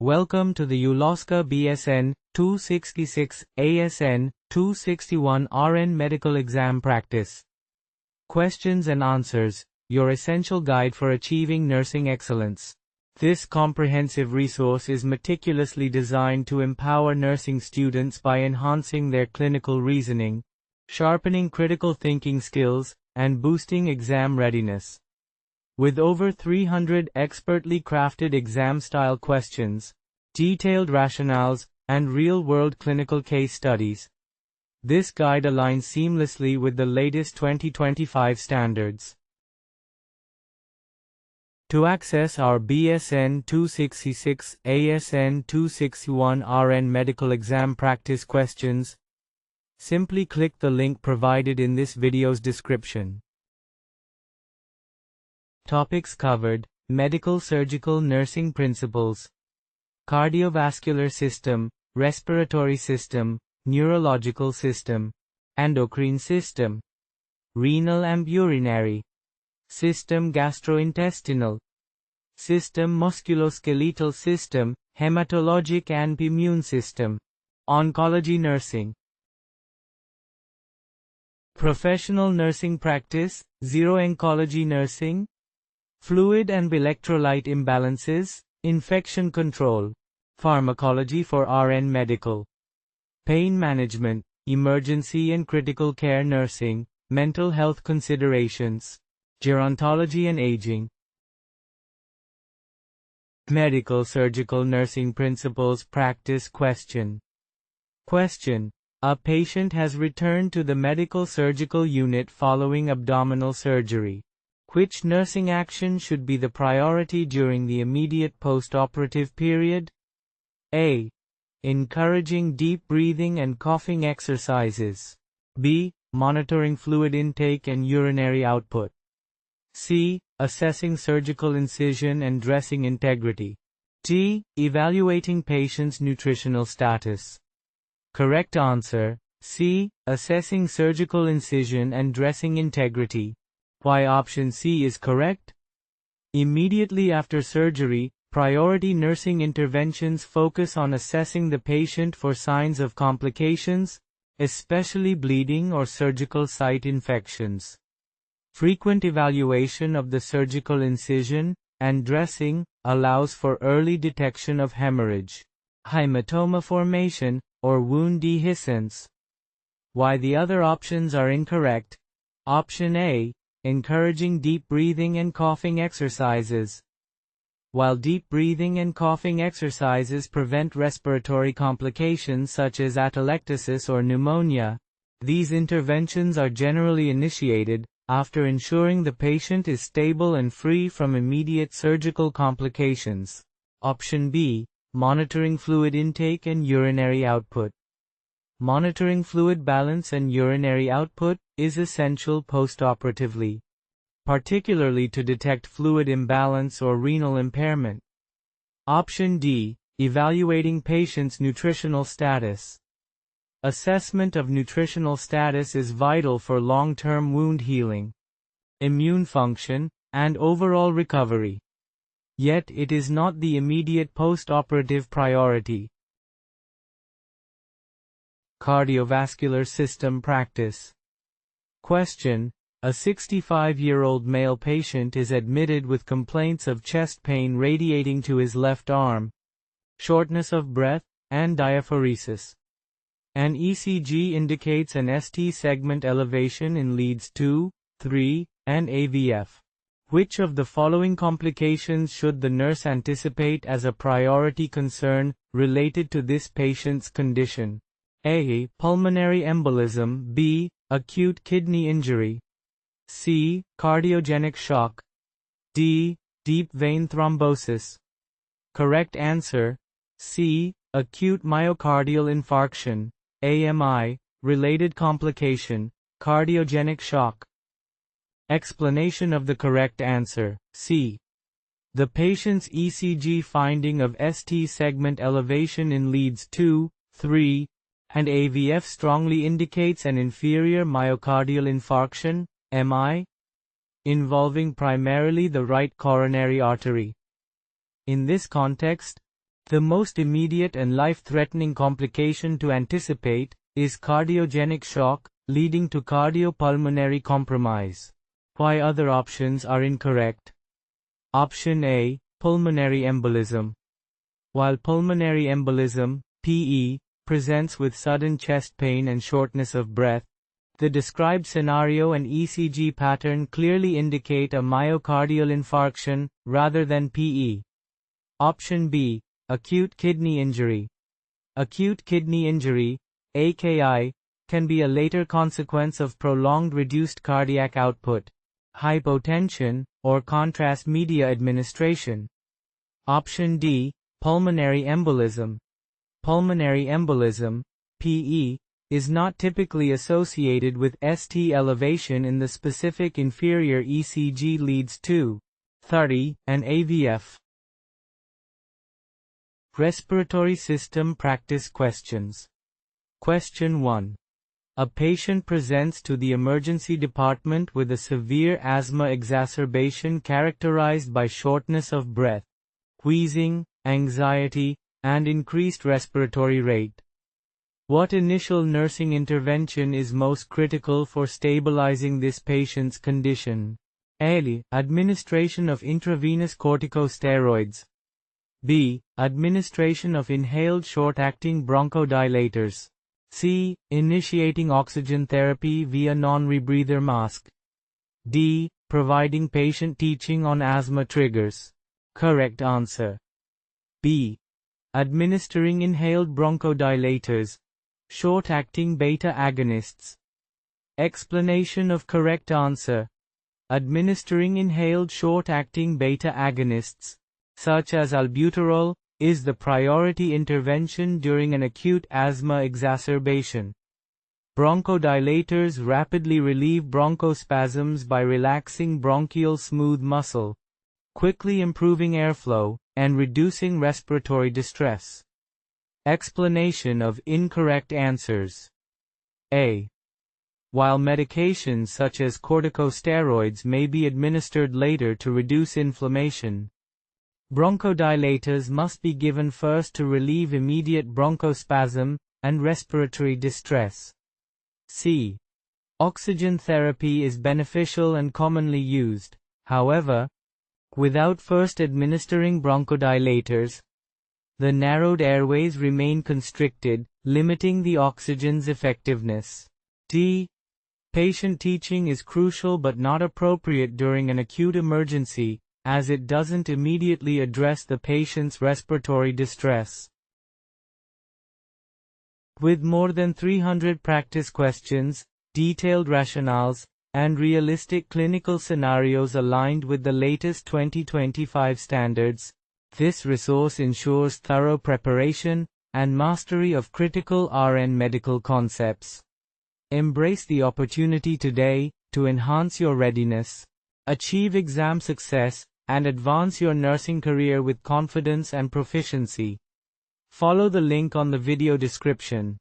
Welcome to the ULOSCA BSN 266 ASN 261 RN Medical Exam Practice. Questions and Answers, your essential guide for achieving nursing excellence. This comprehensive resource is meticulously designed to empower nursing students by enhancing their clinical reasoning, sharpening critical thinking skills, and boosting exam readiness. With over 300 expertly crafted exam-style questions, detailed rationales, and real-world clinical case studies, this guide aligns seamlessly with the latest 2025 standards. To access our BSN 266 ASN 261 RN Medical Exam Practice questions, simply click the link provided in this video's description. Topics covered: medical surgical nursing principles, cardiovascular system, respiratory system, neurological system, endocrine system, renal and urinary system, gastrointestinal system, musculoskeletal system, hematologic and immune system, oncology nursing, professional nursing practice, zero-oncology nursing, fluid and electrolyte imbalances, infection control, pharmacology for RN medical, pain management, emergency and critical care nursing, mental health considerations, gerontology and aging. Medical surgical nursing principles practice question. Question: a patient has returned to the medical surgical unit following abdominal surgery. Which nursing action should be the priority during the immediate post-operative period? A. Encouraging deep breathing and coughing exercises. B. Monitoring fluid intake and urinary output. C. Assessing surgical incision and dressing integrity. D. Evaluating patient's nutritional status. Correct answer: C. Assessing surgical incision and dressing integrity. Why option C is correct? Immediately after surgery, priority nursing interventions focus on assessing the patient for signs of complications, especially bleeding or surgical site infections. Frequent evaluation of the surgical incision and dressing allows for early detection of hemorrhage, hematoma formation, or wound dehiscence. Why the other options are incorrect? Option A. Encouraging deep breathing and coughing exercises. While deep breathing and coughing exercises prevent respiratory complications such as atelectasis or pneumonia, these interventions are generally initiated after ensuring the patient is stable and free from immediate surgical complications. Option B. Monitoring fluid intake and urinary output. Monitoring fluid balance and urinary output is essential postoperatively, particularly to detect fluid imbalance or renal impairment. Option D. Evaluating patient's nutritional status. Assessment of nutritional status is vital for long-term wound healing, immune function, and overall recovery. Yet it is not the immediate post-operative priority. Cardiovascular system practice. Question: a 65-year-old male patient is admitted with complaints of chest pain radiating to his left arm, shortness of breath, and diaphoresis. An ECG indicates an ST segment elevation in leads 2, 3, and AVF. Which of the following complications should the nurse anticipate as a priority concern related to this patient's condition? A. Pulmonary embolism. B. Acute kidney injury. C. Cardiogenic shock. D. Deep vein thrombosis. Correct answer: C. Acute myocardial infarction, AMI, related complication, cardiogenic shock. Explanation of the correct answer: C. The patient's ECG finding of ST segment elevation in leads 2, 3, and AVF strongly indicates an inferior myocardial infarction, MI, involving primarily the right coronary artery. In this context, The most immediate and life-threatening complication to anticipate is cardiogenic shock, leading to cardiopulmonary compromise. Why other options are incorrect? Option A, pulmonary embolism. While pulmonary embolism, PE, presents with sudden chest pain and shortness of breath, the described scenario and ECG pattern clearly indicate a myocardial infarction rather than PE. Option B, acute kidney injury. Acute kidney injury, AKI, can be a later consequence of prolonged reduced cardiac output, hypotension, or contrast media administration. Option D, pulmonary embolism. Pulmonary embolism, PE, is not typically associated with ST elevation in the specific inferior ECG leads 2, 30, and AVF. Respiratory system practice questions. Question 1. A patient presents to the emergency department with a severe asthma exacerbation characterized by shortness of breath, wheezing, anxiety, and increased respiratory rate. What initial nursing intervention is most critical for stabilizing this patient's condition? A. Administration of intravenous corticosteroids. B. Administration of inhaled short-acting bronchodilators. C. Initiating oxygen therapy via non-rebreather mask. D. Providing patient teaching on asthma triggers. Correct answer. B. Administering inhaled bronchodilators, short-acting beta agonists. Explanation of correct answer. Administering inhaled short-acting beta agonists, such as albuterol, is the priority intervention during an acute asthma exacerbation. Bronchodilators rapidly relieve bronchospasms by relaxing bronchial smooth muscle, quickly improving airflow, and reducing respiratory distress. Explanation of incorrect answers. A. While medications such as corticosteroids may be administered later to reduce inflammation, bronchodilators must be given first to relieve immediate bronchospasm and respiratory distress. C. Oxygen therapy is beneficial and commonly used. However, without first administering bronchodilators, the narrowed airways remain constricted, limiting the oxygen's effectiveness. D. Patient teaching is crucial but not appropriate during an acute emergency, as it doesn't immediately address the patient's respiratory distress. With more than 300 practice questions, detailed rationales, and realistic clinical scenarios aligned with the latest 2025 standards, this resource ensures thorough preparation and mastery of critical RN medical concepts. Embrace the opportunity today to enhance your readiness, achieve exam success, and advance your nursing career with confidence and proficiency. Follow the link on the video description.